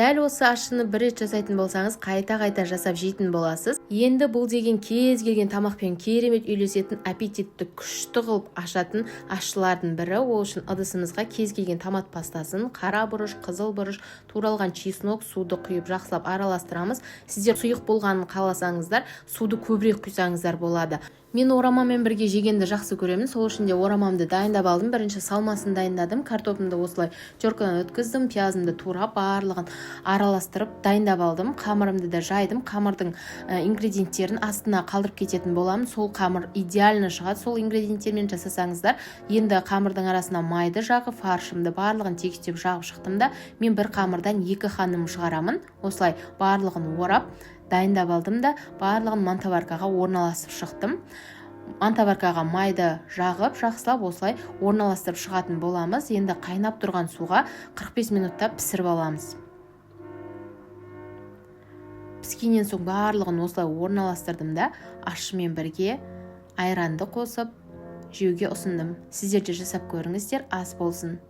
Дәл осы ашыны бір рет жасайтын болсаңыз, қайта-қайта жасап жейтін боласыз. Енді бұл деген кез келген тамақпен керемет үйлесетін, аппетитті күшті қылып ашатын ашшылардың бірі. Ол үшін ыдысымызға кез келген томат пастасын, қара бұрыш, қызыл бұрыш, туралған чеснок, суды құйып жақсылап араластырамыз. Сіздер сұйық болғанын қаласаңыздар, суды көбірек құйсаңыздар болады. Мен орамамен бірге жегенді жақсы көремін. Сол үшін де орамамды дайындап алдым. Бірінші салмасын дайындадым. Картопымды осылай жоркадан өткіздім. Пиязымды турап, барлығын араластырып дайындап алдым. Қамырымды да жайдым. Қамырдың ингредиенттерін астына қалдырып кететін боламын. Сол қамыр идеально шығады. Сол ингредиенттермен жасасаңыздар. Енді қамырдың арасына майды жағып, фаршымды барлығын тегістеп жағып шықтым да, мен бір қамырдан 2 ханым шығарамын. Осылай барлығын орап дайындап алдым да, барлығын мантаваркаға орналасып шықтым. Мантаваркаға майды жағып, жақсылап осылай орналастырып шығатын боламыз. Енді қайнап тұрған суға 45 минутта пісіріп аламыз. Піскеннен соң барлығын осылай орналастырдым да, ашымен бірге айранды қосып жеуге ұсындым. Сіздер де жасап көріңіздер, ас болсын.